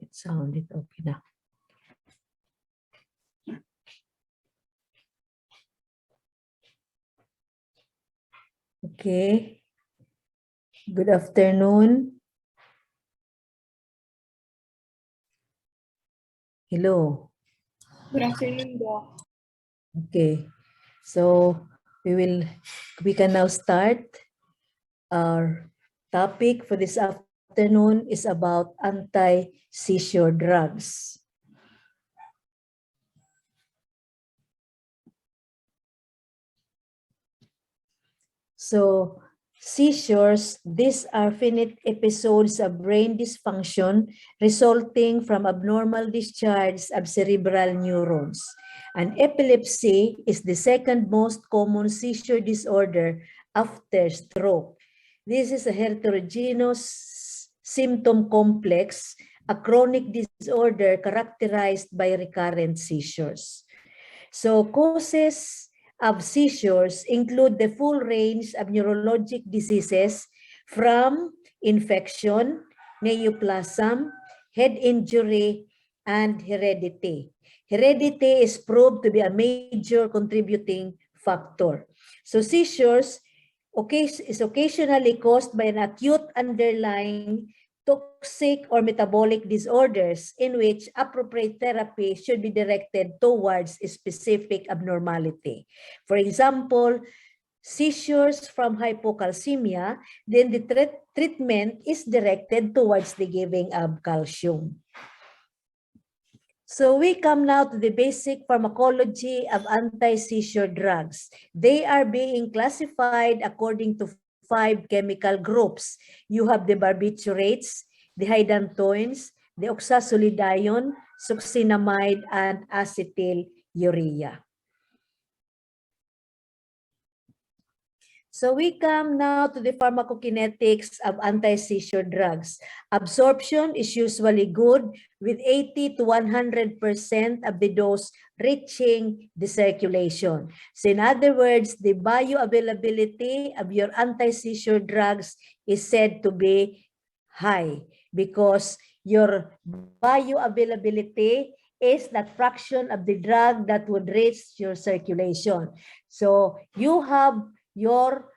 It sounded okay na. Okay. Good afternoon. Hello. Good afternoon, Doc. Okay. So we can now start. Our topic for this afternoon is about anti-seizure drugs. So seizures, these are finite episodes of brain dysfunction resulting from abnormal discharge of cerebral neurons. And epilepsy is the second most common seizure disorder after stroke. This is a heterogeneous symptom complex, a chronic disorder characterized by recurrent seizures. So causes of seizures include the full range of neurologic diseases from infection, neoplasm, head injury, and heredity. Heredity is proved to be a major contributing factor. So seizures is occasionally caused by an acute underlying toxic or metabolic disorders in which appropriate therapy should be directed towards a specific abnormality. For example, seizures from hypocalcemia, then the treatment is directed towards the giving of calcium. So we come now to the basic pharmacology of anti-seizure drugs. They are being classified according to 5 chemical groups. You have the barbiturates, the hydantoins, the oxazolidine, succinamide, and acetylurea. So we come now to the pharmacokinetics of anti-seizure drugs. Absorption is usually good with 80 to 100% of the dose reaching the circulation. So in other words, the bioavailability of your anti-seizure drugs is said to be high because your bioavailability is that fraction of the drug that would reach your circulation. So you have your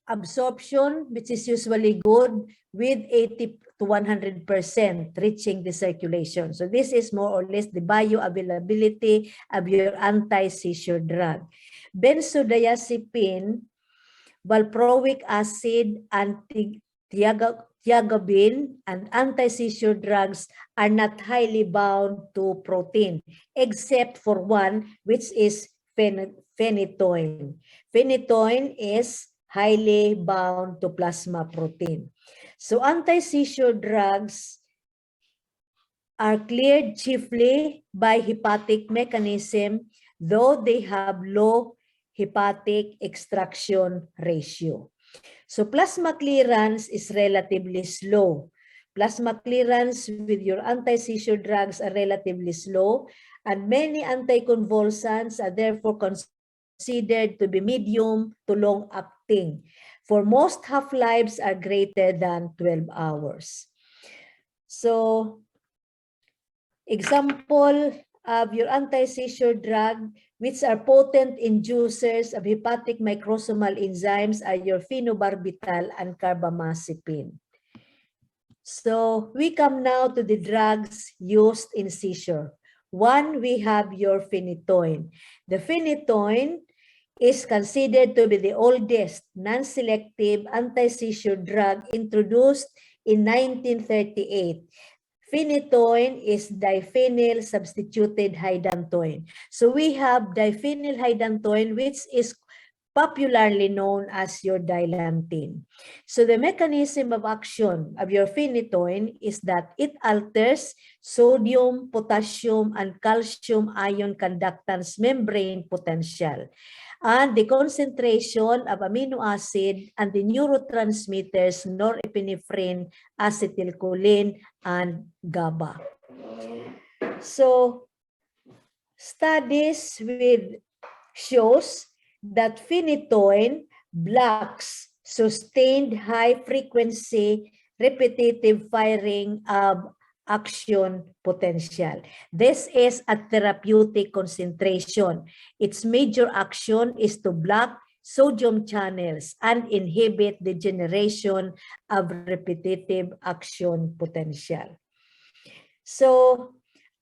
absorption, which is usually good, with 80 to 100% reaching the circulation. So this is more or less the bioavailability of your anti-seizure drug. Benzodiazepine, valproic acid, anti-thiagabine, and anti-seizure drugs are not highly bound to protein, except for one, which is phenytoin. Phenytoin is highly bound to plasma protein. So anti-seizure drugs are cleared chiefly by hepatic mechanism, though they have low hepatic extraction ratio. So plasma clearance is relatively slow. Plasma clearance with your anti-seizure drugs are relatively slow, and many anticonvulsants are therefore considered to be medium to long-acting. For most half-lives are greater than 12 hours. So, example of your anti-seizure drug, which are potent inducers of hepatic microsomal enzymes, are your Phenobarbital and Carbamazepine. So we come now to the drugs used in seizure. One, we have your Phenytoin. The Phenytoin is considered to be the oldest non-selective anti-seizure drug introduced in 1938. Phenytoin is diphenyl substituted hydantoin. So we have diphenyl hydantoin, which is popularly known as your dilantin. So the mechanism of action of your phenytoin is that it alters sodium, potassium, and calcium ion conductance membrane potential, and the concentration of amino acid and the neurotransmitters norepinephrine, acetylcholine, and GABA. So studies shows that phenytoin blocks sustained high frequency repetitive firing of action potential. This is a therapeutic concentration. Its major action is to block sodium channels and inhibit the generation of repetitive action potential. So,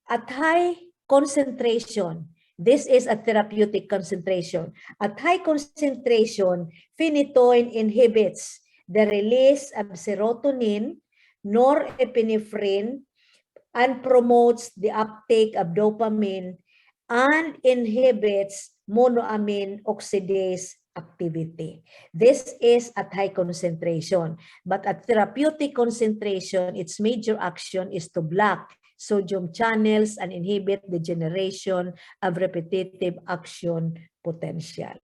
at high concentration, this is a therapeutic concentration. At high concentration, phenytoin inhibits the release of serotonin, norepinephrine, and promotes the uptake of dopamine and inhibits monoamine oxidase activity. This is at high concentration, but at therapeutic concentration, its major action is to block sodium channels and inhibit the generation of repetitive action potential.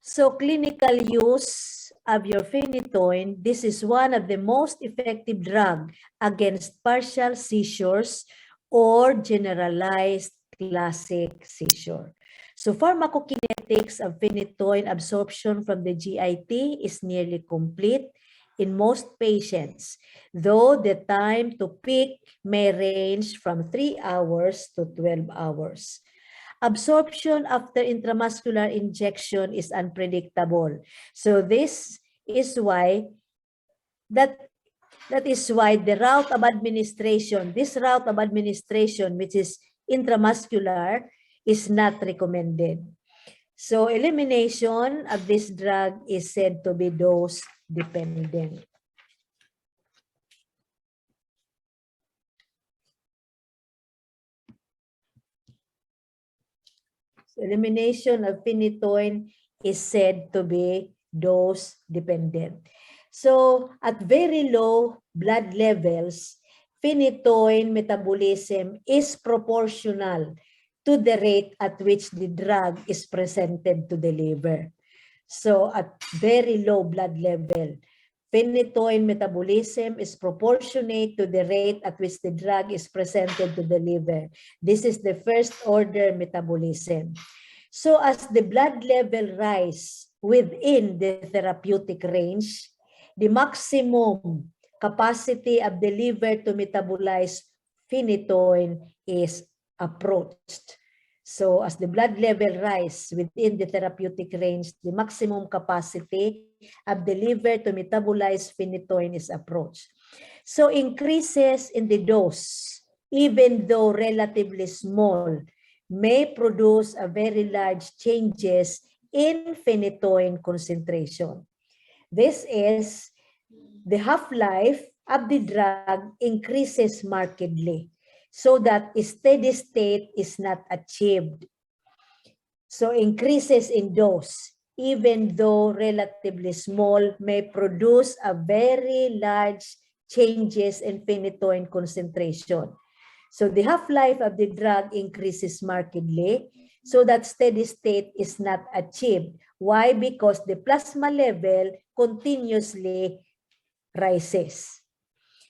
So clinical use of your phenytoin, this is one of the most effective drugs against partial seizures or generalized classic seizure. So pharmacokinetics of phenytoin absorption from the GIT is nearly complete in most patients, though the time to peak may range from 3 hours to 12 hours. Absorption after intramuscular injection is unpredictable. So this is why the route of administration, which is intramuscular, is not recommended. So elimination of this drug is said to be dose dependent. So elimination of phenytoin is said to be dose dependent. So at very low blood levels, phenytoin metabolism is proportional to the rate at which the drug is presented to the liver. So at very low blood level, phenytoin metabolism is proportionate to the rate at which the drug is presented to the liver. This is the first order metabolism. So as the blood level rise within the therapeutic range, the maximum capacity of the liver to metabolize phenytoin is approached. So as the blood level rise within the therapeutic range, the maximum capacity of the liver to metabolize phenytoin is approached. So increases in the dose, even though relatively small, may produce a very large changes in phenytoin concentration. This is the half-life of the drug increases markedly, so that a steady state is not achieved. So increases in dose, even though relatively small, may produce a very large changes in phenytoin concentration. So the half-life of the drug increases markedly, so that steady state is not achieved. Why? Because the plasma level continuously rises.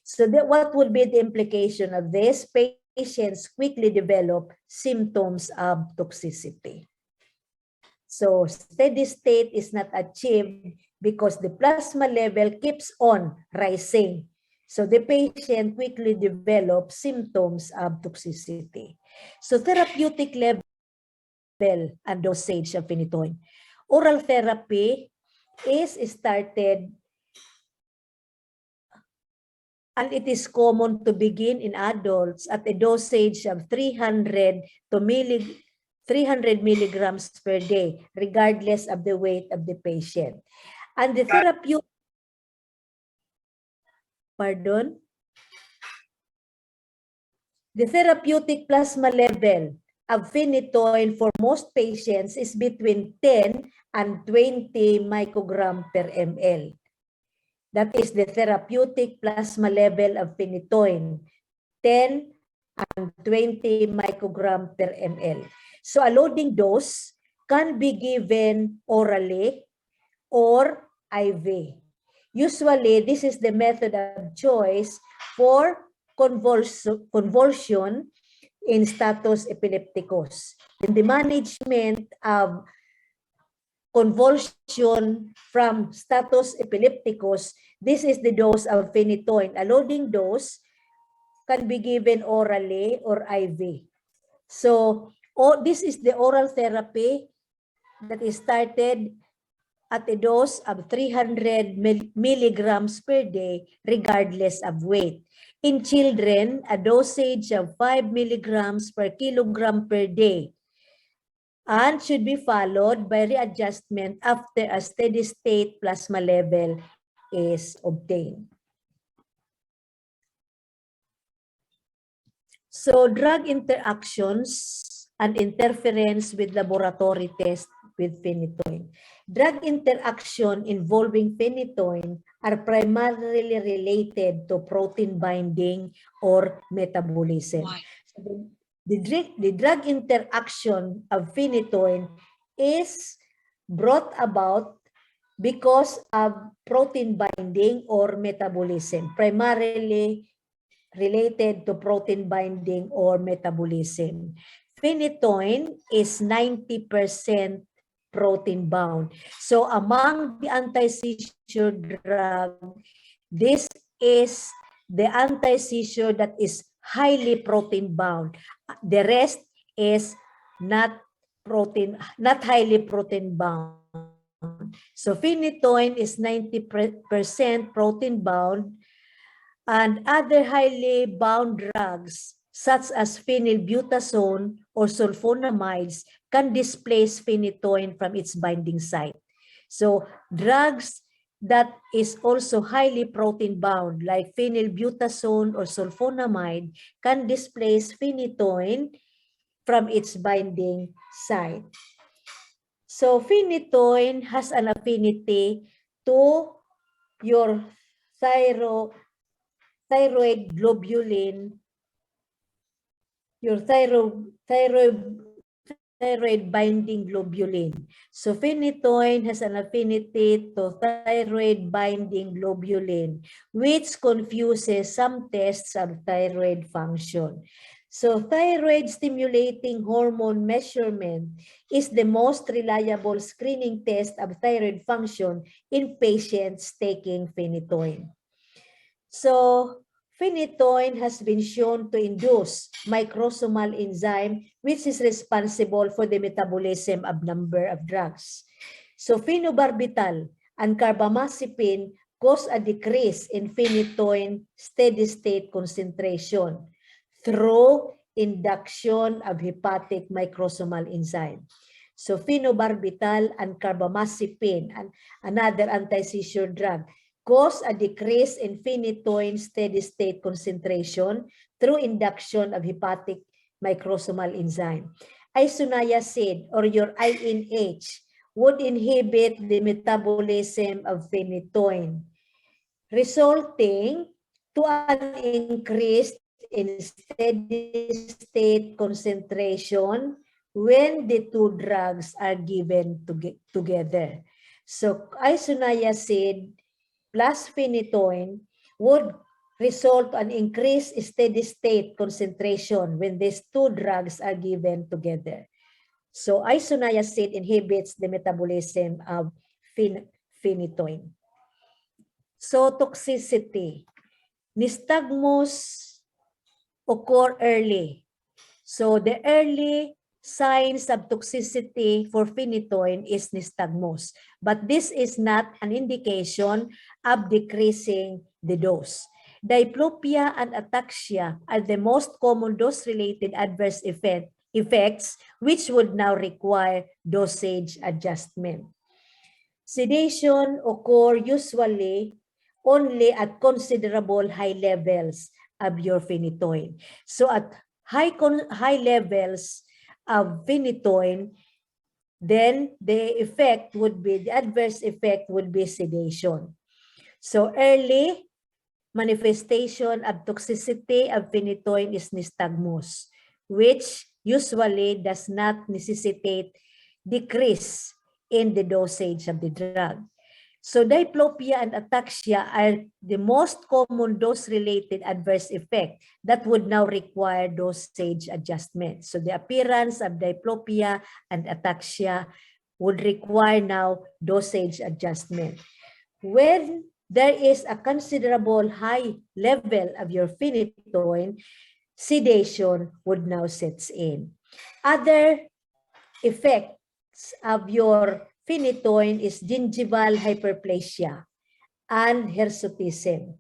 So what would be the implication of this? Patients quickly develop symptoms of toxicity. So steady state is not achieved because the plasma level keeps on rising. So the patient quickly develops symptoms of toxicity. So therapeutic level and dosage of phenytoin. Oral therapy is started, and it is common to begin in adults at a dosage of 300 milligrams per day, regardless of the weight of the patient. And the therapeutic, the therapeutic plasma level of phenytoin for most patients is between 10 and 20 microgram per ml. That is the therapeutic plasma level of phenytoin, 10 and 20 microgram per ml. So a loading dose can be given orally or IV. Usually, this is the method of choice for convulsion in status epilepticos. In the management of convulsion from status epilepticos, this is the dose of phenytoin. A loading dose can be given orally or IV. So, this is the oral therapy that is started at a dose of 300 milligrams per day, regardless of weight. In children, a dosage of 5 milligrams per kilogram per day, and should be followed by readjustment after a steady state plasma level is obtained. So drug interactions and interference with laboratory tests with phenytoin. Drug interaction involving phenytoin are primarily related to protein binding or metabolism. So the drug interaction of phenytoin is brought about because of protein binding or metabolism, primarily related to protein binding or metabolism. Phenytoin is 90% protein bound. So among the anti-seizure drug, this is the anti-seizure that is highly protein bound. The rest is not highly protein bound. So phenytoin is 90% protein bound, and other highly bound drugs such as phenylbutazone or sulfonamides can displace phenytoin from its binding site. So drugs that is also highly protein bound like phenylbutazone or sulfonamide can displace phenytoin from its binding site. So phenytoin has an affinity to your thyroid globulin, your thyroid binding globulin. So phenytoin has an affinity to thyroid binding globulin, which confuses some tests of thyroid function. So thyroid stimulating hormone measurement is the most reliable screening test of thyroid function in patients taking phenytoin. So phenytoin has been shown to induce microsomal enzyme, which is responsible for the metabolism of number of drugs. So phenobarbital and carbamazepine cause a decrease in phenytoin steady state concentration through induction of hepatic microsomal enzyme. So phenobarbital and carbamazepine, and another anti-seizure drug, cause a decrease in phenytoin steady state concentration through induction of hepatic microsomal enzyme. Isoniazid or your INH would inhibit the metabolism of phenytoin, resulting to an increase in steady state concentration when the two drugs are given together. So isoniazid plus phenytoin would result an increased steady state concentration when these two drugs are given together. So isoniazid inhibits the metabolism of phenytoin. So toxicity. Nystagmus occur early. So the early signs of toxicity for phenytoin is nystagmus, but this is not an indication of decreasing the dose. Diplopia and ataxia are the most common dose-related adverse effects which would now require dosage adjustment. Sedation occur usually only at considerable high levels of your phenytoin. So at high levels of phenytoin, then the adverse effect would be sedation. So early manifestation of toxicity of phenytoin is nystagmus, which usually does not necessitate decrease in the dosage of the drug. So diplopia and ataxia are the most common dose-related adverse effect that would now require dosage adjustment. So the appearance of diplopia and ataxia would require now dosage adjustment. When there is a considerable high level of your phenytoin, sedation would now sets in. Other effects of your phenytoin is gingival hyperplasia and hirsutism.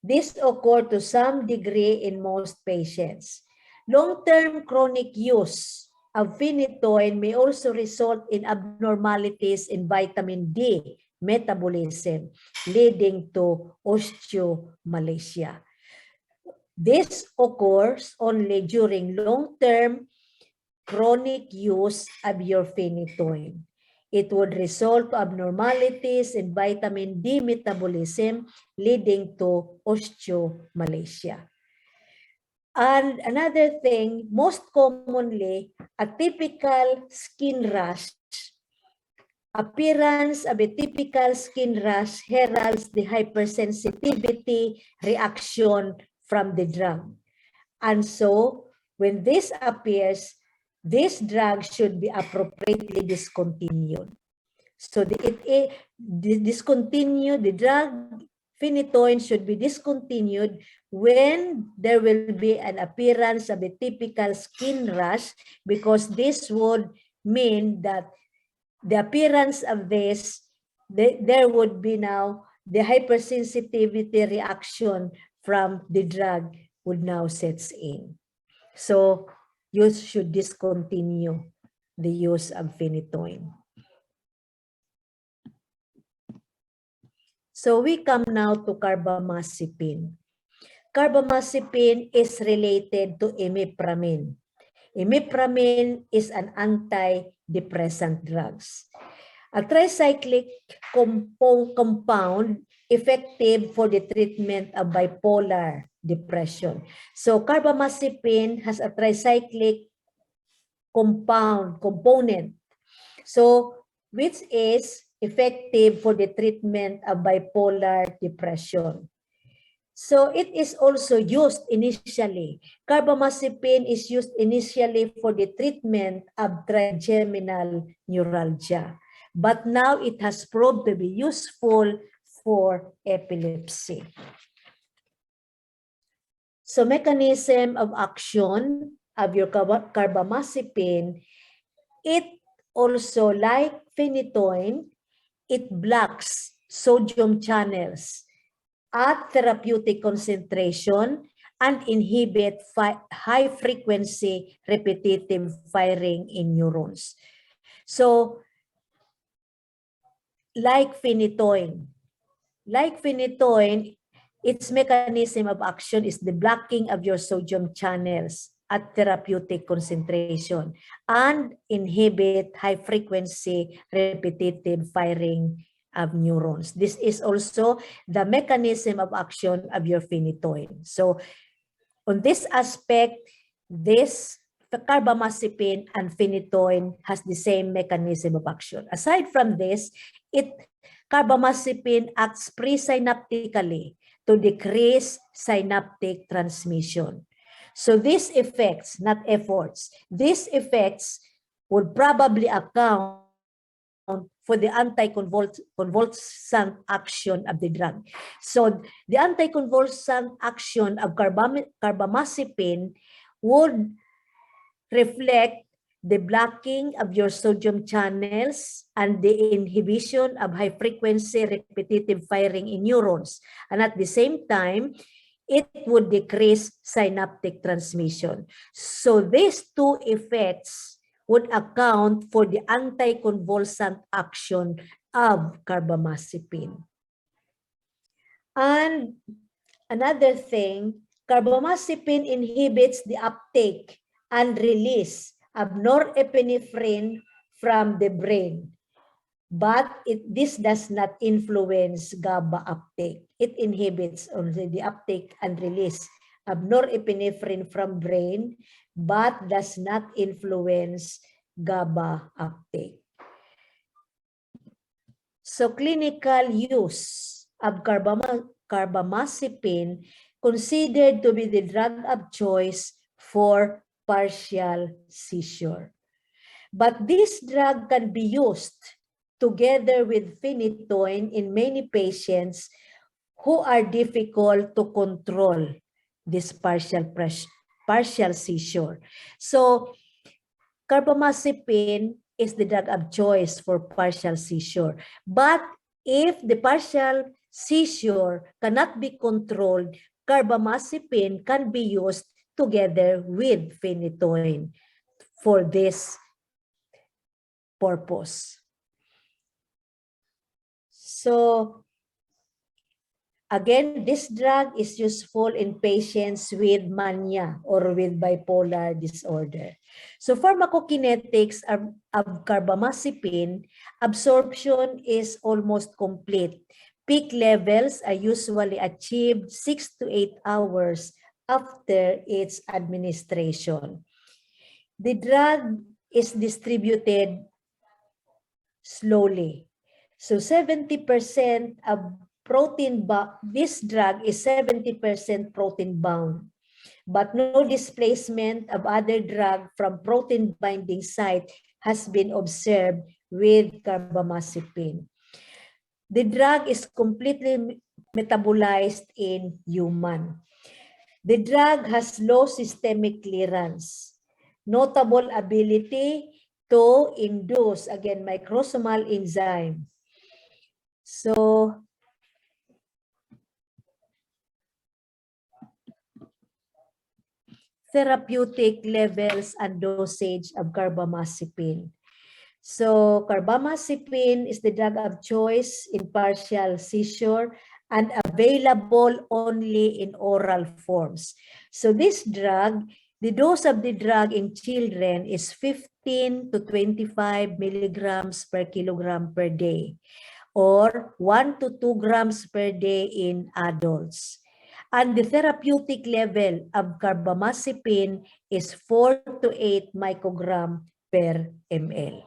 This occur to some degree in most patients. Long-term chronic use of phenytoin may also result in abnormalities in vitamin D metabolism, leading to osteomalacia. This occurs only during long-term chronic use of your phenytoin. It would result to abnormalities in vitamin D metabolism, leading to osteomalacia. And another thing, most commonly, a typical skin rash, appearance of a typical skin rash heralds the hypersensitivity reaction from the drug. And so, when this appears, this drug should be appropriately discontinued. So the drug phenytoin should be discontinued when there will be an appearance of a typical skin rash, because this would mean that the appearance of this, there would be now the hypersensitivity reaction from the drug would now sets in. So you should discontinue the use of phenytoin. So we come now to carbamazepine. Carbamazepine is related to imipramine. Imipramine is an antidepressant drugs. A tricyclic compound effective for the treatment of bipolar depression. So carbamazepine has a tricyclic component, so which is effective for the treatment of bipolar depression. So it is also used initially. Carbamazepine is used initially for the treatment of trigeminal neuralgia, but now it has proved to be useful for epilepsy. So mechanism of action of your carbamazepine, it also, like phenytoin, it blocks sodium channels at therapeutic concentration and inhibit high frequency repetitive firing in neurons. So, like phenytoin, its mechanism of action is the blocking of your sodium channels at therapeutic concentration and inhibit high frequency repetitive firing of neurons. This is also the mechanism of action of your phenytoin. So on this aspect, this carbamazepine and phenytoin has the same mechanism of action. Aside from this, carbamazepine acts presynaptically to decrease synaptic transmission. So these effects, not efforts, these effects would probably account for the anticonvulsant action of the drug. So the anticonvulsant action of carbamazepine would reflect the blocking of your sodium channels and the inhibition of high frequency repetitive firing in neurons. And at the same time, it would decrease synaptic transmission. So these two effects would account for the anticonvulsant action of carbamazepine. And another thing, carbamazepine inhibits the uptake and release of norepinephrine from the brain, but this does not influence GABA uptake. It inhibits only the uptake and release of norepinephrine from brain, but does not influence GABA uptake. So clinical use of carbamazepine considered to be the drug of choice for partial seizure. But this drug can be used together with phenytoin in many patients who are difficult to control this partial seizure. So carbamazepine is the drug of choice for partial seizure. But if the partial seizure cannot be controlled, carbamazepine can be used together with phenytoin for this purpose. So again, this drug is useful in patients with mania or with bipolar disorder. So pharmacokinetics of carbamazepine, absorption is almost complete. Peak levels are usually achieved 6 to 8 hours after its administration. The drug is distributed slowly. So 70% of this drug is 70% protein bound, but no displacement of other drug from protein binding site has been observed with carbamazepine. The drug is completely metabolized in human. The drug has low systemic clearance, notable ability to induce, again, microsomal enzyme. So, therapeutic levels and dosage of carbamazepine. So, carbamazepine is the drug of choice in partial seizure and available only in oral forms. So, this drug, the dose of the drug in children is 15 to 25 milligrams per kilogram per day, or 1 to 2 grams per day in adults. And the therapeutic level of carbamazepine is 4 to 8 microgram per ml.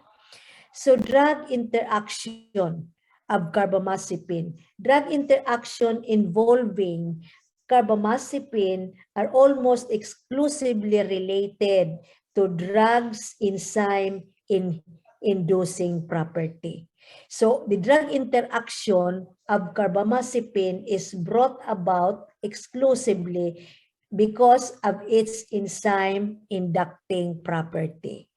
So drug interaction of carbamazepine. Drug interaction involving carbamazepine are almost exclusively related to drugs enzyme inducing property. So the drug interaction of carbamazepine is brought about exclusively because of its enzyme inducting property.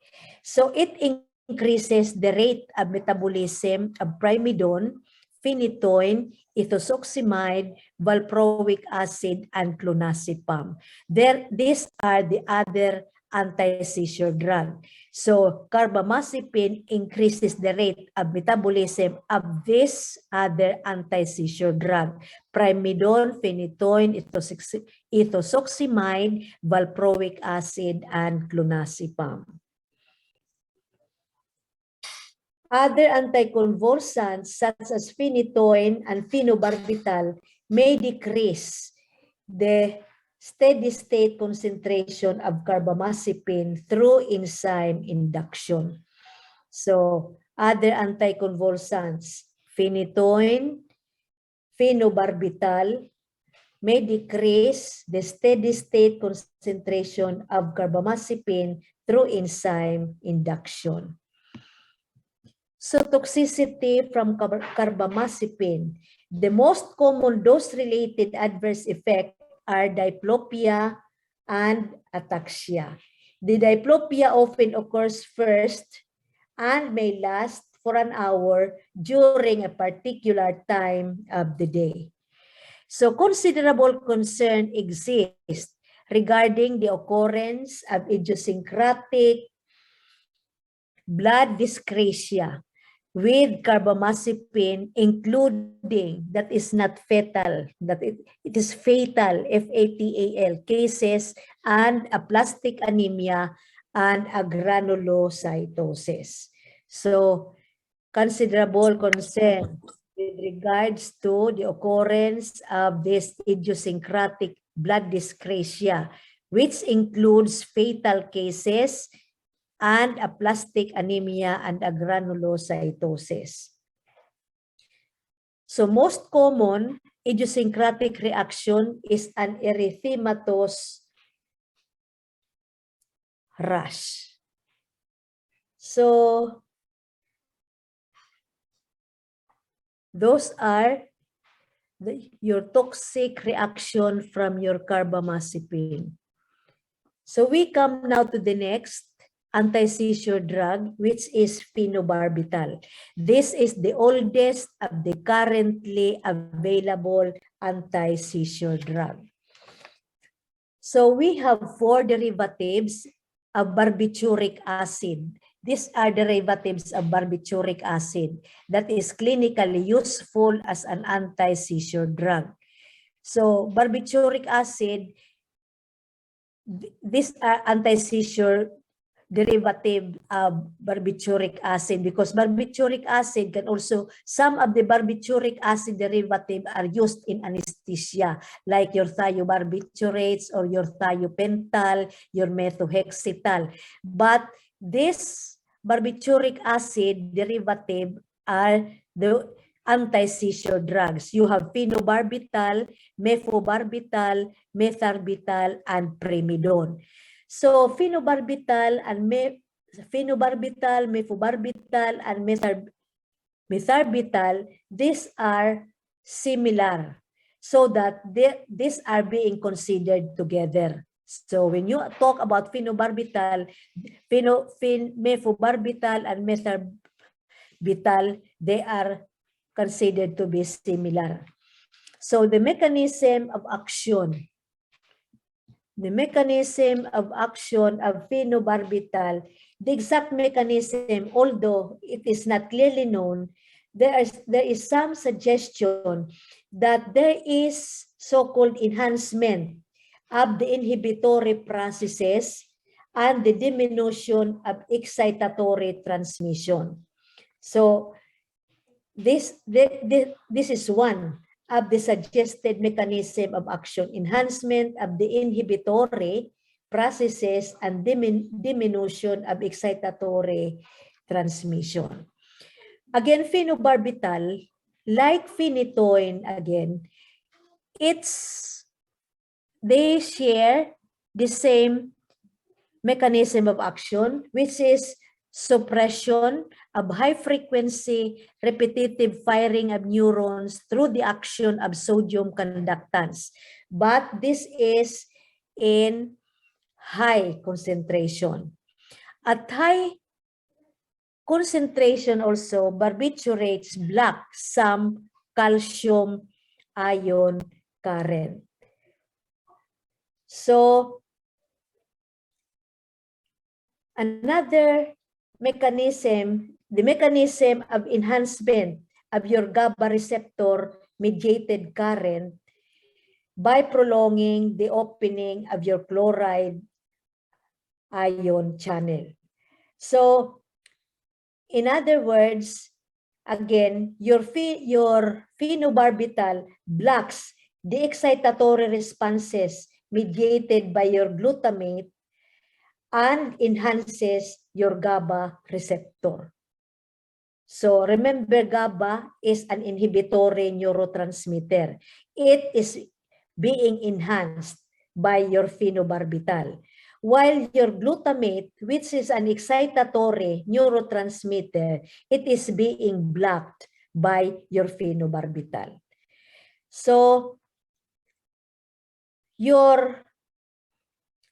So it increases the rate of metabolism of Primidone, Phenytoin, Ethosuximide, valproic acid, and clonazepam. These are the other anti-seizure drug. So carbamazepine increases the rate of metabolism of this other anti-seizure drug: Primidone, Phenytoin, Ethosuximide, valproic acid, and clonazepam. Other anticonvulsants such as phenytoin and phenobarbital may decrease the steady-state concentration of carbamazepine through enzyme induction. So, other anticonvulsants, phenytoin, phenobarbital, may decrease the steady-state concentration of carbamazepine through enzyme induction. So toxicity from carbamazepine. The most common dose-related adverse effects are diplopia and ataxia. The diplopia often occurs first and may last for an hour during a particular time of the day. So considerable concern exists regarding the occurrence of idiosyncratic blood dyscrasia with carbamazepine, including that is not fatal, that it is fatal, FATAL cases, and aplastic anemia and a granulocytosis. So, considerable concern with regards to the occurrence of this idiosyncratic blood dyscrasia, which includes fatal cases and aplastic anemia and a granulocytosis. So most common idiosyncratic reaction is an erythematous rash. So those are your toxic reaction from your carbamazepine. So we come now to the next anti-seizure drug, which is phenobarbital. This is the oldest of the currently available anti-seizure drug. So we have 4 derivatives of barbituric acid. These are derivatives of barbituric acid that is clinically useful as an anti-seizure drug. So barbituric acid, these are anti-seizure derivative of barbituric acid, because barbituric acid can also, some of the barbituric acid derivative are used in anesthesia, like your thiobarbiturates or your thiopental, your methohexital. But this barbituric acid derivative are the anti-seizure drugs. You have phenobarbital, mephobarbital, metharbital, and primidone. So phenobarbital, mephobarbital, and metharbital, these are similar, so that these are being considered together. So when you talk about phenobarbital, mephobarbital, and metharbital, they are considered to be similar. So the mechanism of action. The mechanism of action of phenobarbital, the exact mechanism, although it is not clearly known, there is some suggestion that there is so-called enhancement of the inhibitory processes and the diminution of excitatory transmission. So this is one of the suggested mechanism of action: enhancement of the inhibitory processes and diminution of excitatory transmission. Again, phenobarbital, like phenytoin, again, they share the same mechanism of action, which is suppression of high-frequency repetitive firing of neurons through the action of sodium conductance. But this is in high concentration. At high concentration also, barbiturates block some calcium ion current. So, another mechanism, the mechanism of enhancement of your GABA receptor mediated current by prolonging the opening of your chloride ion channel. So, in other words, again, your phenobarbital blocks the excitatory responses mediated by your glutamate and enhances your GABA receptor. So remember, GABA is an inhibitory neurotransmitter. It is being enhanced by your phenobarbital. While your glutamate, which is an excitatory neurotransmitter, it is being blocked by your phenobarbital. So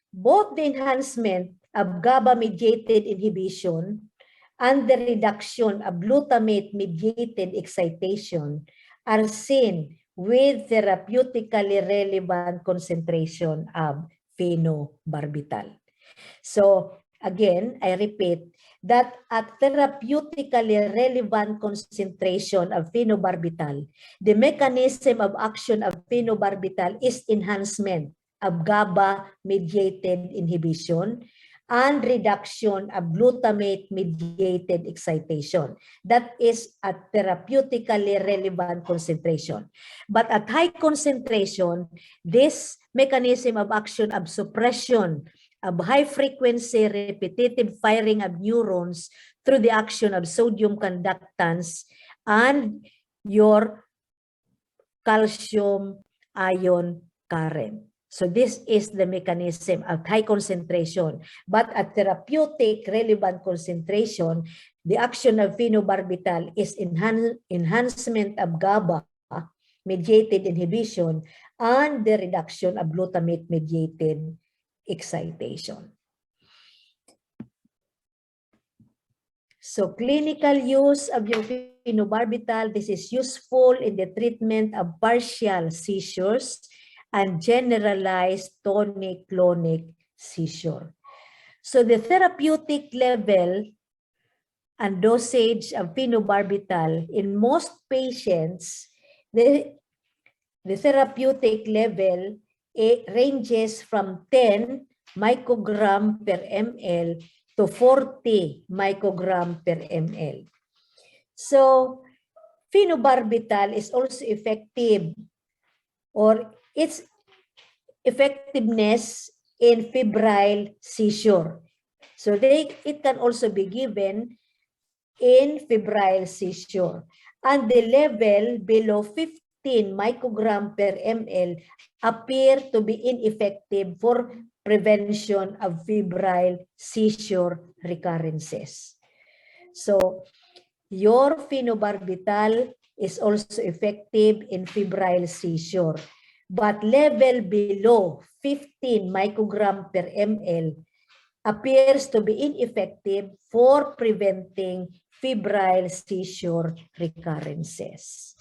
both the enhancement of GABA-mediated inhibition and the reduction of glutamate-mediated excitation are seen with therapeutically relevant concentration of phenobarbital. So again, I repeat that at therapeutically relevant concentration of phenobarbital, the mechanism of action of phenobarbital is enhancement of GABA-mediated inhibition and reduction of glutamate-mediated excitation. That is at therapeutically relevant concentration. But at high concentration, this mechanism of action of suppression of high-frequency repetitive firing of neurons through the action of sodium conductance and your calcium ion current. So this is the mechanism of high concentration. But at therapeutic relevant concentration, the action of phenobarbital is enhancement of GABA mediated inhibition and the reduction of glutamate mediated excitation. So clinical use of your phenobarbital, this is useful in the treatment of partial seizures and generalized tonic-clonic seizure. So the therapeutic level and dosage of phenobarbital in most patients, the therapeutic level, it ranges from 10 microgram per ml to 40 microgram per ml. So phenobarbital is also effective, or its effectiveness in febrile seizure. So it can also be given in febrile seizure. And the level below 15 microgram per ml appear to be ineffective for prevention of febrile seizure recurrences. So your phenobarbital is also effective in febrile seizure, but level below 15 microgram per ml appears to be ineffective for preventing febrile seizure recurrences.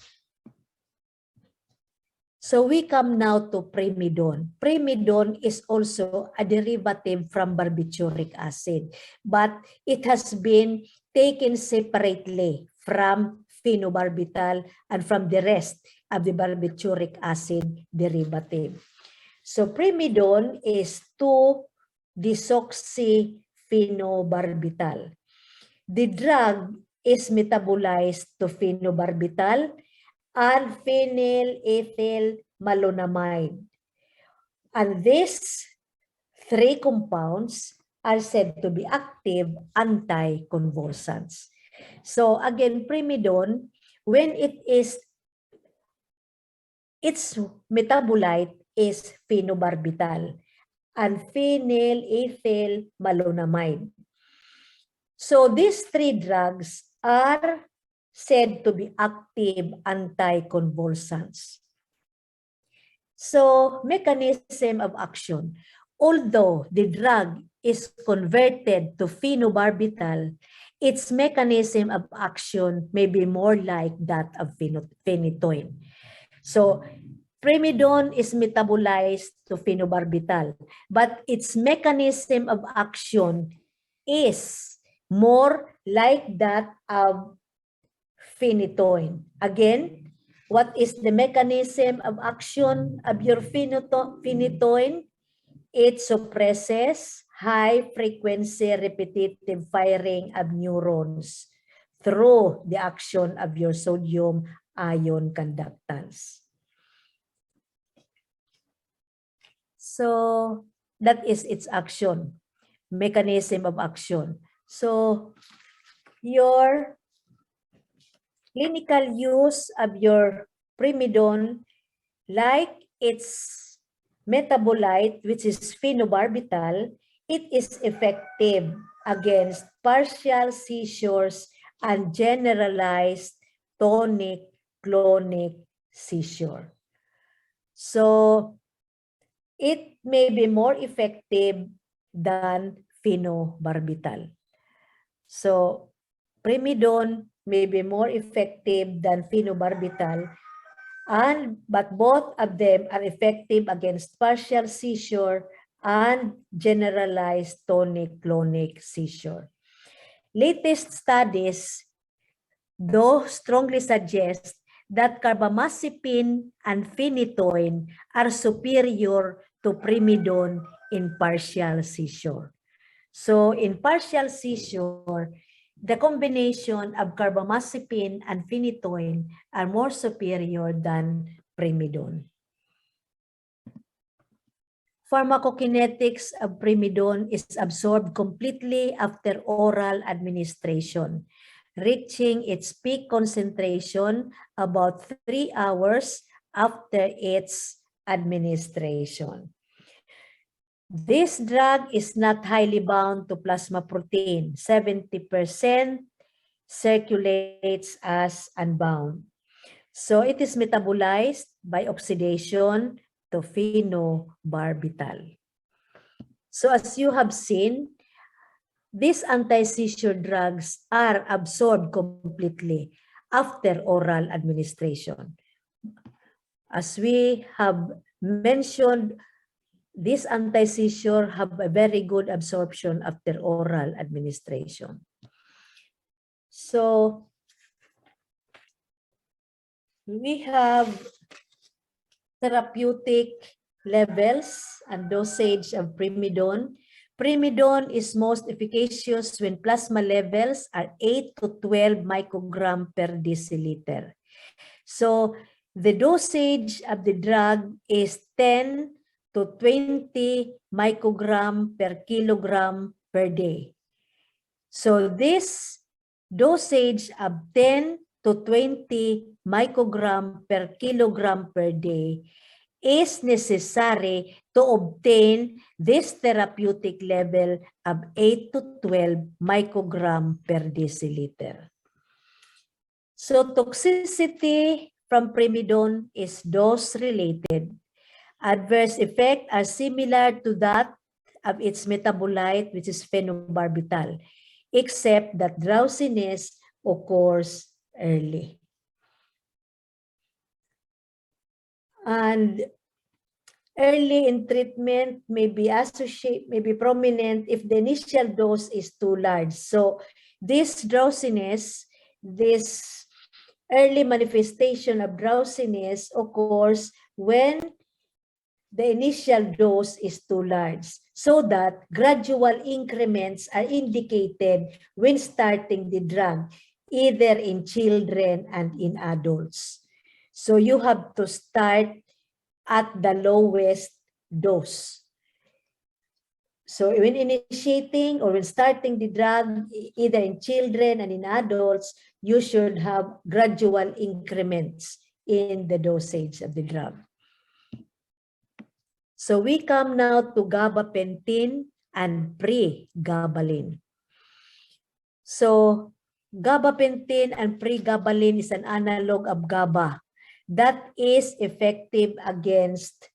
So we come now to Primidone. Primidone is also a derivative from barbituric acid, but it has been taken separately from phenobarbital and from the rest of the barbituric acid derivative. So Primidone is 2-desoxyphenobarbital. The drug is metabolized to phenobarbital and phenylethyl-malonamide. And these three compounds are said to be active anticonvulsants. So again, Primidone, when its metabolite is phenobarbital and phenylethyl-malonamide. So these three drugs are said to be active anticonvulsants. So mechanism of action. Although the drug is converted to phenobarbital, its mechanism of action may be more like that of phenytoin. So Primidone is metabolized to phenobarbital, but its mechanism of action is more like that of phenytoin. Again, what is the mechanism of action of your phenytoin? It suppresses high-frequency repetitive firing of neurons through the action of your sodium-ion conductance. So that is its action, mechanism of action. So your clinical use of your Primidone, like its metabolite, which is phenobarbital, it is effective against partial seizures and generalized tonic-clonic seizure. So it may be more effective than phenobarbital. So Primidone may be more effective than phenobarbital, but both of them are effective against partial seizure and generalized tonic-clonic seizure. Latest studies, though, strongly suggest that carbamazepine and phenytoin are superior to Primidone in partial seizure. So in partial seizure, the combination of carbamazepine and phenytoin are more superior than Primidone. Pharmacokinetics of Primidone is absorbed completely after oral administration, reaching its peak concentration about 3 hours after its administration. This drug is not highly bound to plasma protein. 70% circulates as unbound. So it is metabolized by oxidation to phenobarbital. So as you have seen, these anti-seizure drugs are absorbed completely after oral administration. As we have mentioned, these anti-seizure have a very good absorption after oral administration. So we have therapeutic levels and dosage of Primidone. Primidone is most efficacious when plasma levels are 8 to 12 microgram per deciliter. So the dosage of the drug is 10 to 20 microgram per kilogram per day. So this dosage of 10 to 20 microgram per kilogram per day is necessary to obtain this therapeutic level of 8 to 12 microgram per deciliter. So toxicity from Primidone is dose-related. Adverse effects are similar to that of its metabolite, which is phenobarbital, except that drowsiness occurs early. And early in treatment may be associated, may be prominent if the initial dose is too large. So this drowsiness, this early manifestation of drowsiness occurs when the initial dose is too large, so that gradual increments are indicated when starting the drug, either in children and in adults. So you have to start at the lowest dose. So when initiating or when starting the drug, either in children and in adults, you should have gradual increments in the dosage of the drug. So we come now to Gabapentin and Pre Gabalin. So Gabapentin and Pre Gabalin is an analog of GABA that is effective against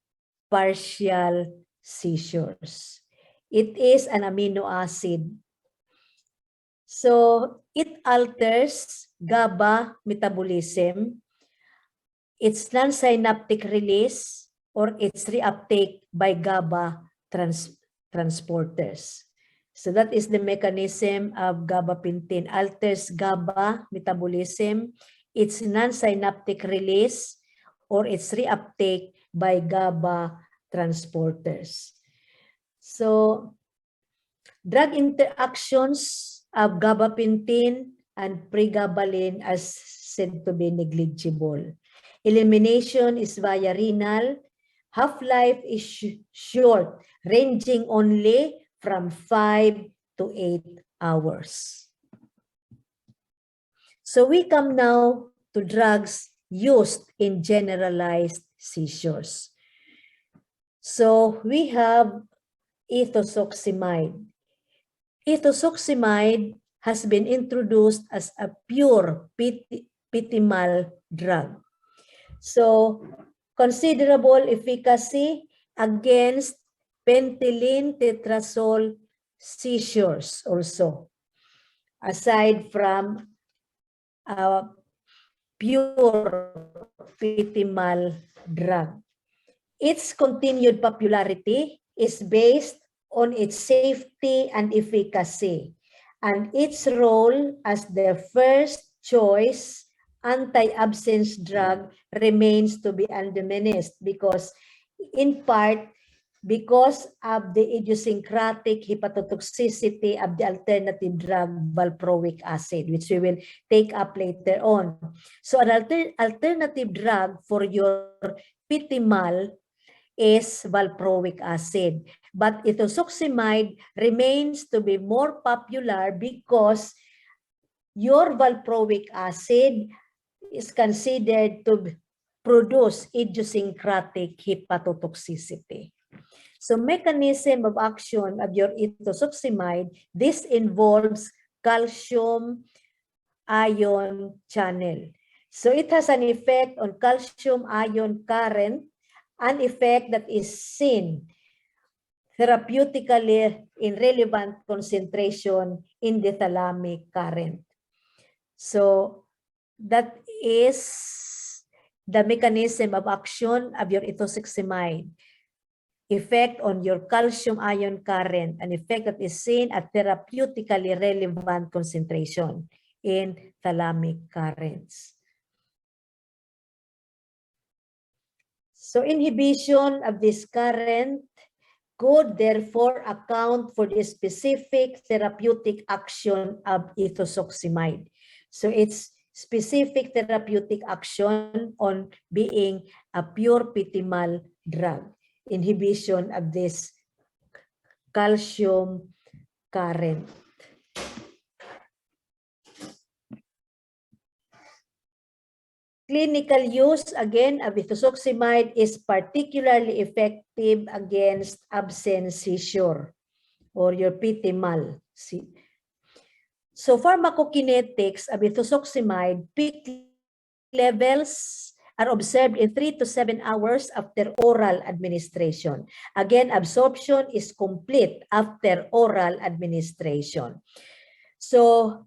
partial seizures. It is an amino acid. So it alters GABA metabolism, its non-synaptic release, or its reuptake by GABA transporters. So that is the mechanism of gabapentin. Alters GABA metabolism, its non-synaptic release, or its reuptake by GABA transporters. So drug interactions of gabapentin and pregabalin are said to be negligible. Elimination is via renal. Half-life is short, ranging only from 5 to 8 hours. So we come now to drugs used in generalized seizures. So we have ethosuximide. Ethosuximide has been introduced as a pure pitimal drug. So considerable efficacy against pentylene tetrazole seizures also, aside from pure pitimal drug. Its continued popularity is based on its safety and efficacy, and its role as the first choice anti-absence drug remains to be undiminished because, in part, because of the idiosyncratic hepatotoxicity of the alternative drug valproic acid, which we will take up later on. So an alternative drug for your pitimal is valproic acid, but ethosuximide remains to be more popular because your valproic acid is considered to produce idiosyncratic hepatotoxicity. So mechanism of action of your ethosuximide, this involves calcium ion channel. So it has an effect on calcium ion current, an effect that is seen therapeutically in relevant concentration in the thalamic current. So that is the mechanism of action of your ethosuximide. Effect on your calcium ion current, an effect that is seen at therapeutically relevant concentration in thalamic currents. So inhibition of this current could therefore account for the specific therapeutic action of ethosuximide. So it's specific therapeutic action on being a pure pitimal drug. Inhibition of this calcium current. Clinical use, again, of ethosuximide is particularly effective against absent seizure or your pitimal. So pharmacokinetics of ethosuximide peak levels are observed in 3 to 7 hours after oral administration. Again, absorption is complete after oral administration. So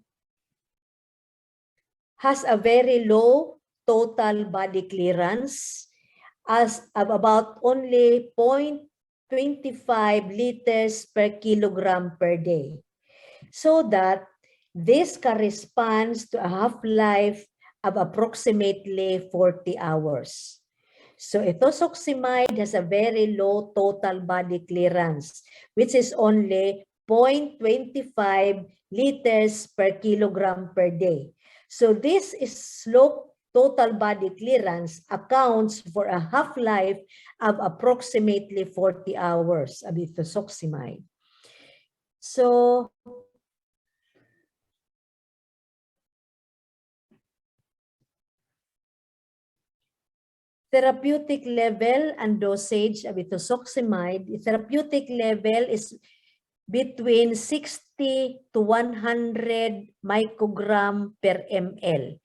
has a very low total body clearance as of about only 0.25 liters per kilogram per day. So that this corresponds to a half-life of approximately 40 hours. So ethosuximide has a very low total body clearance, which is only 0.25 liters per kilogram per day. So this is low total body clearance accounts for a half-life of approximately 40 hours of ethosuximide. So therapeutic level and dosage of ethosuximide, the therapeutic level is between 60 to 100 microgram per ml.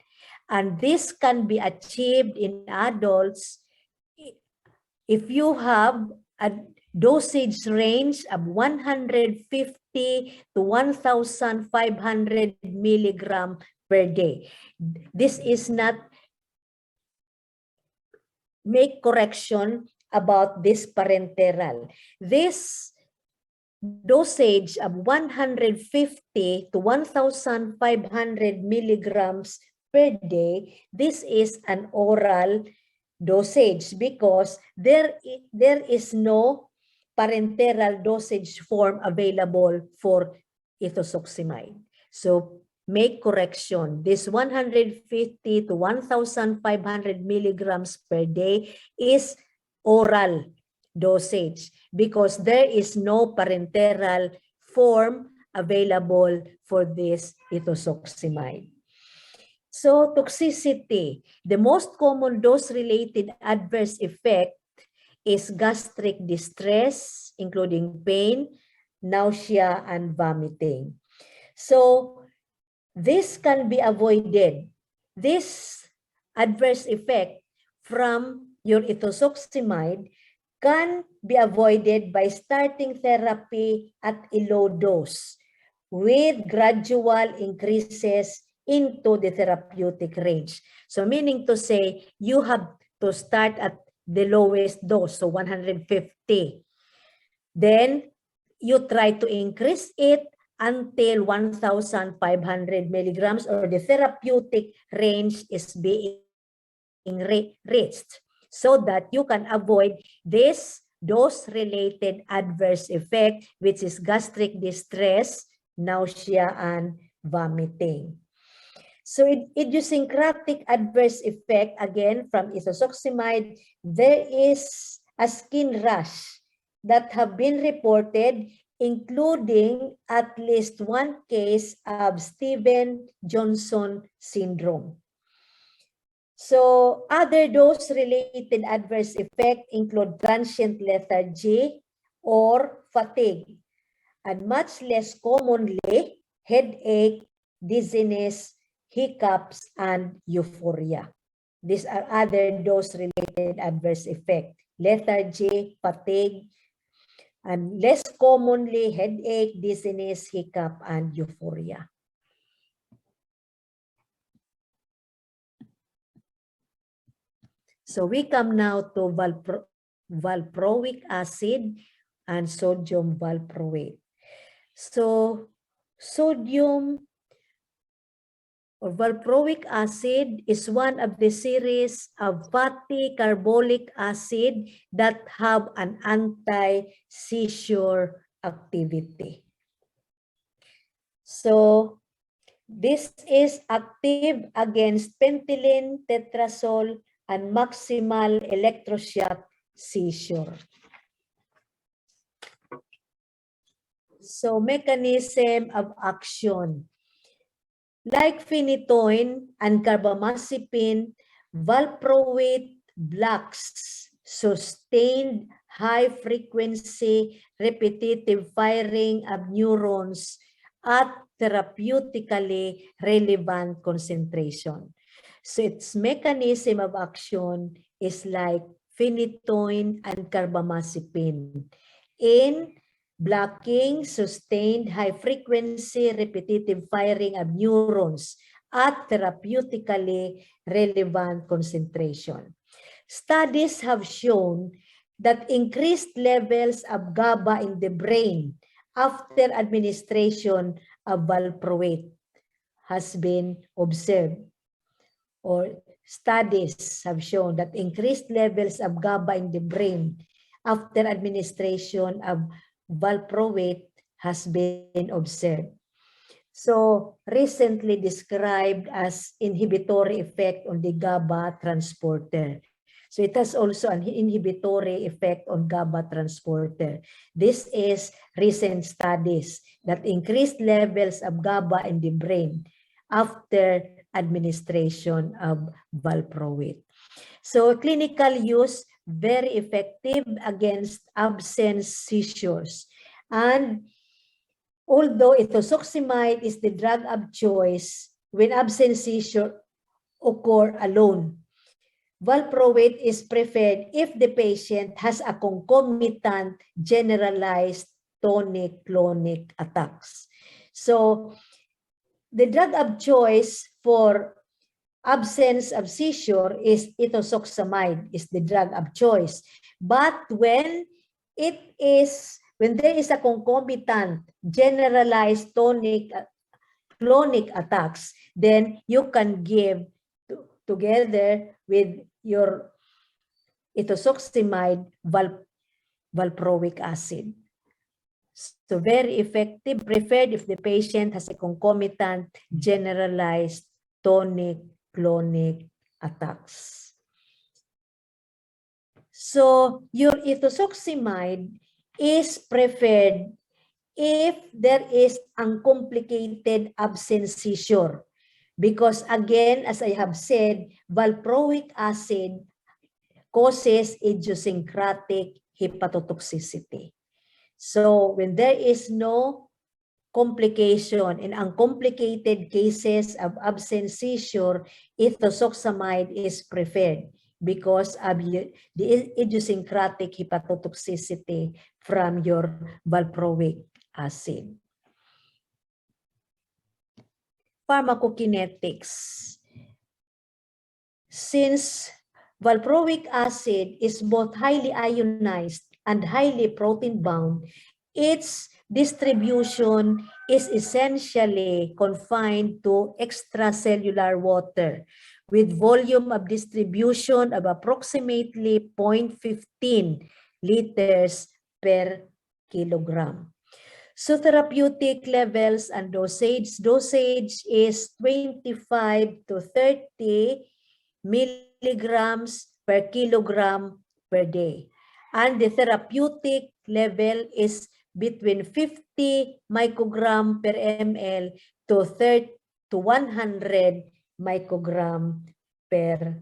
And this can be achieved in adults if you have a dosage range of 150 to 1,500 milligram per day. This is not make correction about this parenteral. This dosage of 150 to 1,500 milligrams per day, this is an oral dosage because there is no parenteral dosage form available for ethosuximide. So make correction. This 150 to 1,500 milligrams per day is oral dosage because there is no parenteral form available for this ethosuximide. So toxicity, the most common dose-related adverse effect is gastric distress, including pain, nausea, and vomiting. So this can be avoided. This adverse effect from your ethosuximide can be avoided by starting therapy at a low dose with gradual increases into the therapeutic range. So meaning to say, you have to start at the lowest dose, so 150. Then you try to increase it until 1,500 milligrams or the therapeutic range is being reached so that you can avoid this dose-related adverse effect, which is gastric distress, nausea, and vomiting. So idiosyncratic adverse effect, again, from ethosuximide, there is a skin rash that have been reported, including at least one case of Stevens-Johnson syndrome. So other dose-related adverse effects include transient lethargy or fatigue, and much less commonly, headache, dizziness, hiccups, and euphoria. These are other dose-related adverse effects: lethargy, fatigue, and less commonly headache, dizziness, hiccup, and euphoria. So we come now to valproic acid and sodium valproate. So sodium or valproic acid is one of the series of fatty carbolic acid that have an anti-seizure activity. So this is active against pentylene, tetrazole, and maximal electroshock seizure. So mechanism of action. Like phenytoin and carbamazepine, valproate blocks sustained high-frequency repetitive firing of neurons at therapeutically relevant concentration. So its mechanism of action is like phenytoin and carbamazepine in blocking sustained high-frequency repetitive firing of neurons at therapeutically relevant concentration. Studies have shown that increased levels of GABA in the brain after administration of valproate has been observed, or studies have shown that increased levels of GABA in the brain after administration of valproate has been observed. So recently described as inhibitory effect on the GABA transporter. So it has also an inhibitory effect on GABA transporter. This is recent studies that increased levels of GABA in the brain after administration of valproate. So clinical use, very effective against absence seizures. And although ethosuximide is the drug of choice when absence seizure occur alone, valproate is preferred if the patient has a concomitant generalized tonic-clonic attacks. So the drug of choice for absence of seizure is ethosuximide, is the drug of choice. But when there is a concomitant generalized tonic-clonic attacks, then you can give together with your ethosuximide valproic acid. So very effective, preferred if the patient has a concomitant generalized tonic-clonic attacks. So your ethosuximide is preferred if there is uncomplicated absence seizure. Because again, as I have said, valproic acid causes idiosyncratic hepatotoxicity. So when there is no complication in uncomplicated cases of absence seizure, ethosuximide is preferred because of the idiosyncratic hepatotoxicity from your valproic acid. Pharmacokinetics. Since valproic acid is both highly ionized and highly protein-bound, its distribution is essentially confined to extracellular water with volume of distribution of approximately 0.15 liters per kilogram. So therapeutic levels and dosage is 25 to 30 milligrams per kilogram per day. And the therapeutic level is between 50 microgram per ml to 100 microgram per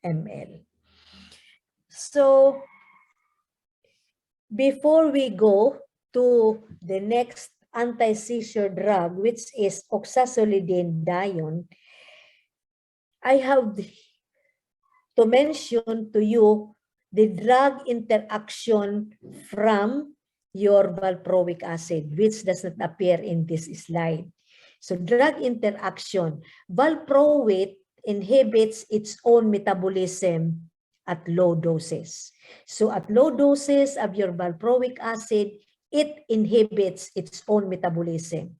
ml. So before we go to the next anti-seizure drug, which is oxazolidine, I have to mention to you the drug interaction from your valproic acid, which does not appear in this slide. So drug interaction, valproate inhibits its own metabolism at low doses. So at low doses of your valproic acid, it inhibits its own metabolism.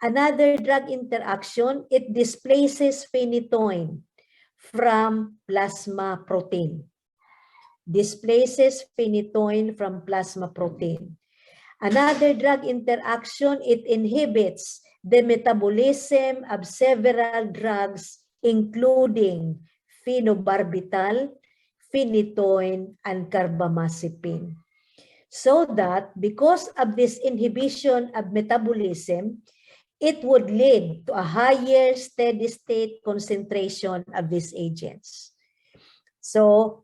Another drug interaction, it displaces phenytoin from plasma protein. Displaces phenytoin from plasma protein. Another drug interaction, it inhibits the metabolism of several drugs, including phenobarbital, phenytoin, and carbamazepine. So that because of this inhibition of metabolism, it would lead to a higher steady state concentration of these agents. So,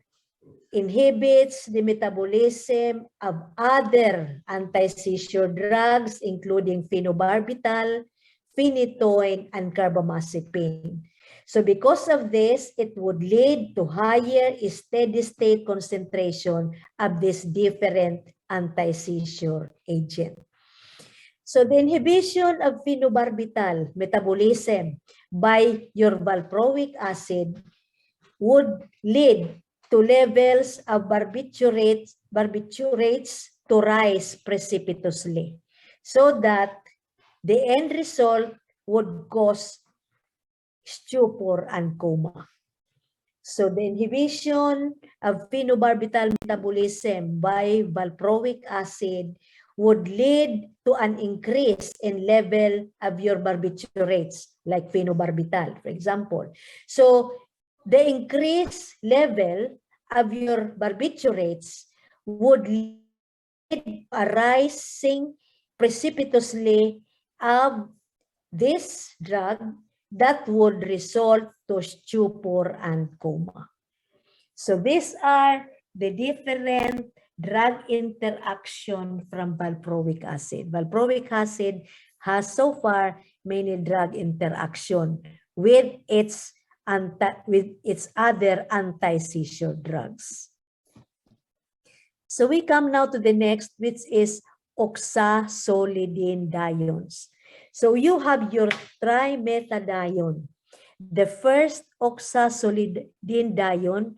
inhibits the metabolism of other anti-seizure drugs, including phenobarbital, phenytoin, and carbamazepine. So because of this, it would lead to higher steady state concentration of this different anti-seizure agent. So the inhibition of phenobarbital metabolism by your valproic acid would lead to levels of barbiturates to rise precipitously, so that the end result would cause stupor and coma. So the inhibition of phenobarbital metabolism by valproic acid would lead to an increase in level of your barbiturates, like phenobarbital, for example. So the increased level of your barbiturates would lead to a rising precipitously of this drug that would result to stupor and coma. So these are the different drug interaction from valproic acid. Valproic acid has so far many drug interaction with its other anti-seizure drugs. So we come now to the next, which is oxazolidine. So you have your trimethadione, the first oxazolidine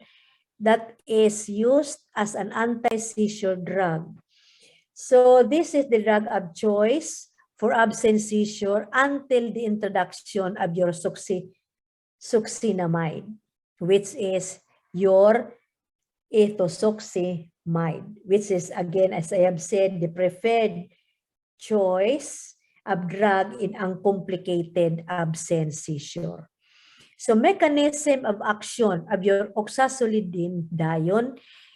that is used as an anti-seizure drug. So this is the drug of choice for absent seizure until the introduction of your succinamide, which is your ethosuximide, which is, again, as I have said, the preferred choice of drug in uncomplicated absent seizure. So mechanism of action of your oxazolidine,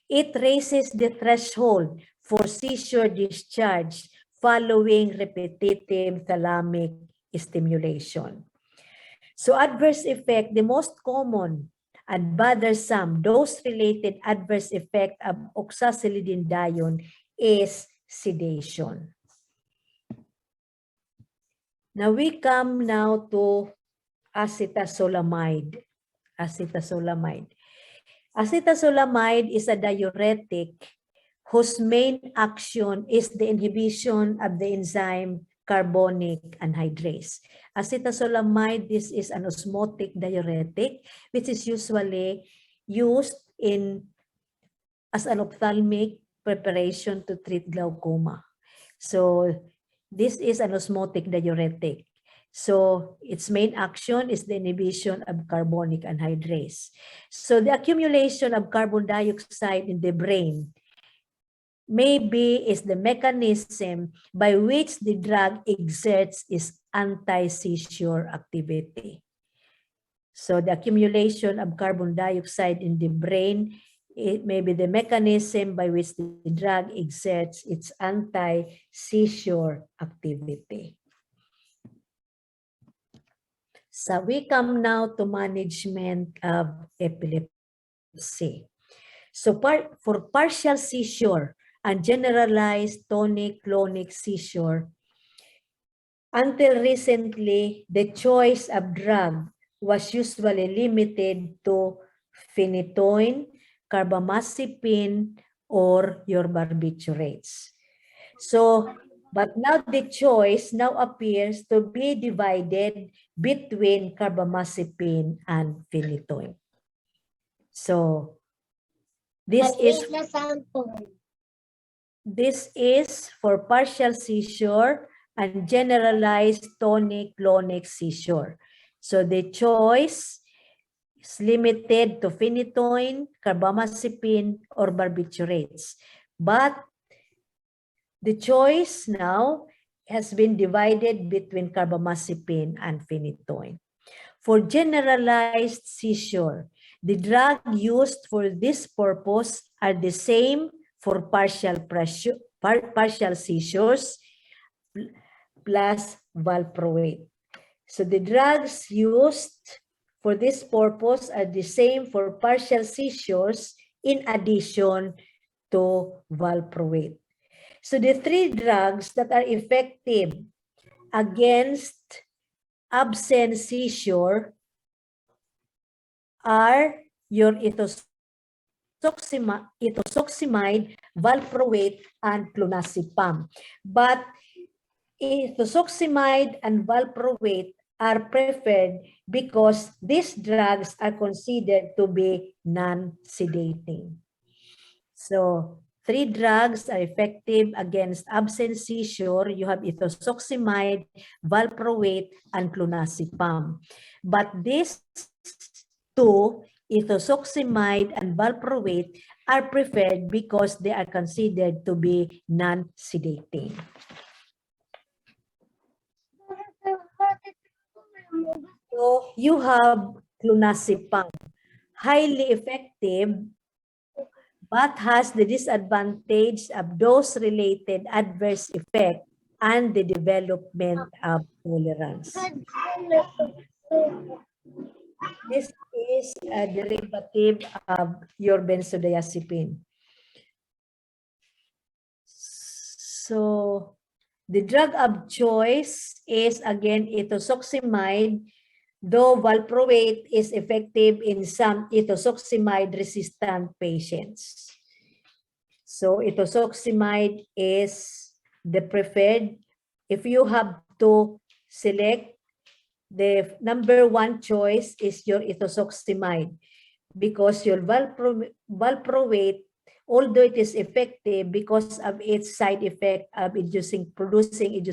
it raises the threshold for seizure discharge following repetitive thalamic stimulation. So adverse effect, the most common and bothersome dose-related adverse effect of oxazolidine is sedation. Now we come now to acetazolamide. Acetazolamide is a diuretic whose main action is the inhibition of the enzyme carbonic anhydrase. Acetazolamide, this is an osmotic diuretic, which is usually used as an ophthalmic preparation to treat glaucoma. So this is an osmotic diuretic. So its main action is the inhibition of carbonic anhydrase. So the accumulation of carbon dioxide in the brain maybe is the mechanism by which the drug exerts its anti-seizure activity. So the accumulation of carbon dioxide in the brain, it may be the mechanism by which the drug exerts its anti-seizure activity. So we come now to management of epilepsy. So for partial seizure and generalized tonic-clonic seizure, Until recently, the choice of drug was usually limited to phenytoin, carbamazepine, or your barbiturates. So, but now the choice now appears to be divided between carbamazepine and phenytoin. So, this is for partial seizure and generalized tonic-clonic seizure. So the choice is limited to phenytoin, carbamazepine, or barbiturates. But the choice now has been divided between carbamazepine and phenytoin. For generalized seizure, the drug used for this purpose are the same for partial seizures plus valproate. So the drugs used for this purpose are the same for partial seizures in addition to valproate. So the three drugs that are effective against absent seizure are your ethosuximide, valproate, and clonazepam. But ethosuximide and valproate are preferred because these drugs are considered to be non-sedating. So, three drugs are effective against absent seizure. You have ethosuximide, valproate, and clonazepam. But these two, ethosuximide and valproate, are preferred because they are considered to be non-sedating. So you have clonazepam, highly effective, but has the disadvantage of dose-related adverse effect and the development of tolerance. This is a derivative of your benzodiazepine. So the drug of choice is again ethosuximide, though valproate is effective in some ethosuximide-resistant patients. So ethosuximide is the preferred. If you have to select, the number one choice is your ethosuximide because your valproate, although it is effective because of its side effect of producing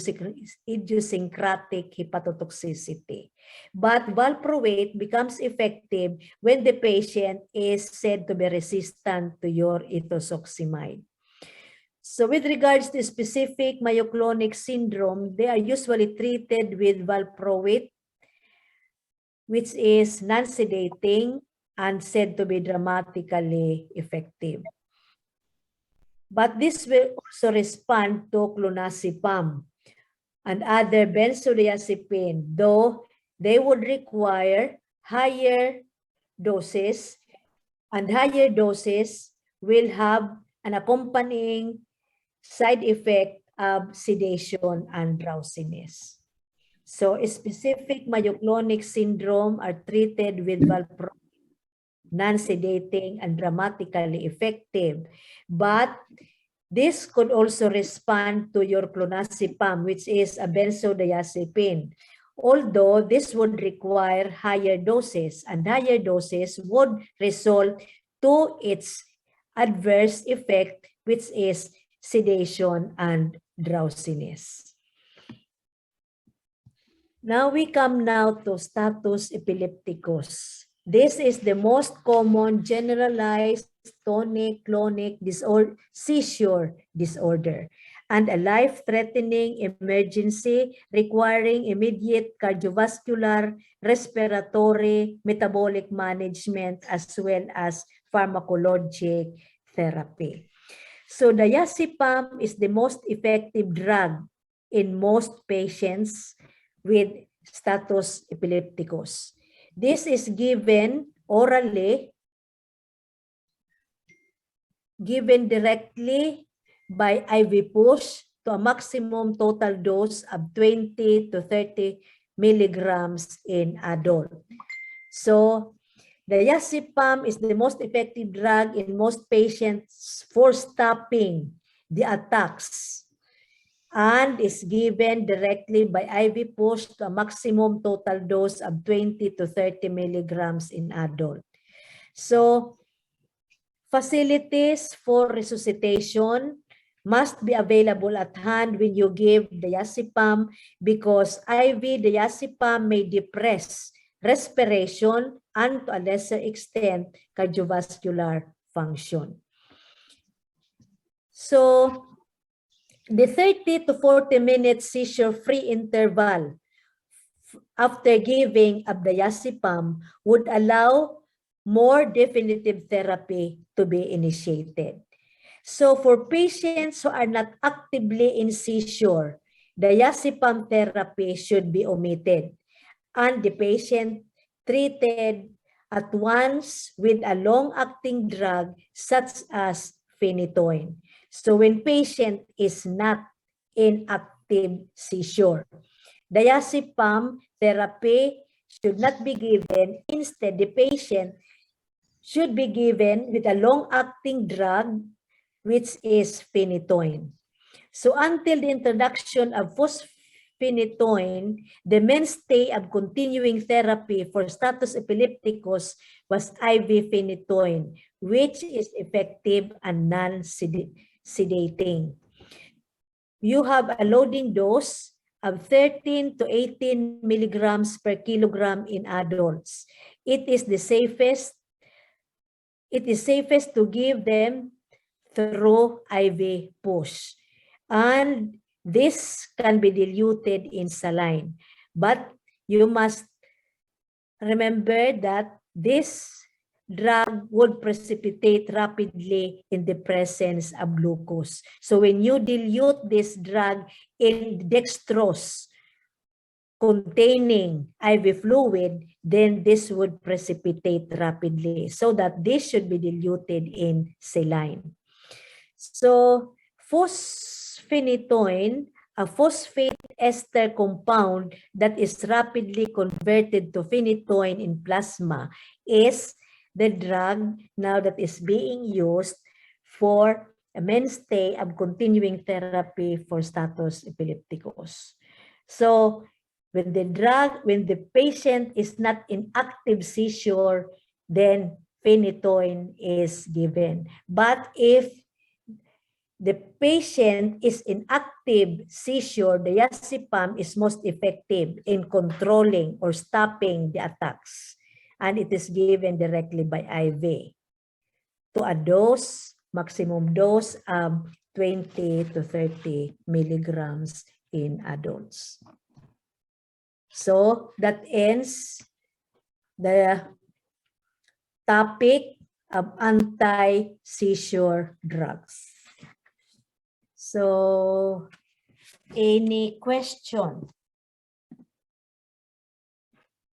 idiosyncratic hepatotoxicity. But valproate becomes effective when the patient is said to be resistant to your ethosuximide. So with regards to specific myoclonic syndrome, they are usually treated with valproate, which is non-sedating and said to be dramatically effective. But this will also respond to clonazepam and other benzodiazepine, though they would require higher doses, and higher doses will have an accompanying side effect of sedation and drowsiness. So specific myoclonic syndrome are treated with valproate, non-sedating and dramatically effective. But this could also respond to your clonazepam, which is a benzodiazepine. Although this would require higher doses, and higher doses would result to its adverse effect, which is sedation and drowsiness. Now we come now to status epilepticus. This is the most common generalized tonic-clonic seizure disorder and a life-threatening emergency requiring immediate cardiovascular, respiratory, metabolic management, as well as pharmacologic therapy. So diazepam is the most effective drug in most patients with status epilepticus. This is given orally, given directly by IV push to a maximum total dose of 20 to 30 milligrams in adult. So, diazepam is the most effective drug in most patients for stopping the attacks and is given directly by IV push to a maximum total dose of 20 to 30 milligrams in adult. So, facilities for resuscitation must be available at hand when you give diazepam because IV diazepam may depress respiration and to a lesser extent cardiovascular function. So, the 30 to 40 minute seizure-free interval after giving diazepam would allow more definitive therapy to be initiated. So for patients who are not actively in seizure, diazepam therapy should be omitted and the patient treated at once with a long-acting drug such as Phenytoin. So when patient is not in active seizure, diazepam therapy should not be given. Instead, the patient should be given with a long-acting drug, which is Phenytoin. So until the introduction of Phenytoin, the mainstay of continuing therapy for status epilepticus was IV Phenytoin, which is effective and non-sedating. You have a loading dose of 13 to 18 milligrams per kilogram in adults. It is safest to give them through IV push. And this can be diluted in saline. But you must remember that this drug would precipitate rapidly in the presence of glucose. So when you dilute this drug in dextrose containing IV fluid, then this would precipitate rapidly. So that this should be diluted in saline. So Phenytoin, a phosphate ester compound that is rapidly converted to phenytoin in plasma, is the drug now that is being used for a mainstay of continuing therapy for status epilepticus. So when the patient is not in active seizure, then Phenytoin is given. But if the patient is in active seizure, diazepam is most effective in controlling or stopping the attacks. And it is given directly by IV to a dose, maximum dose of 20 to 30 milligrams in adults. So that ends the topic of anti-seizure drugs. So, any question?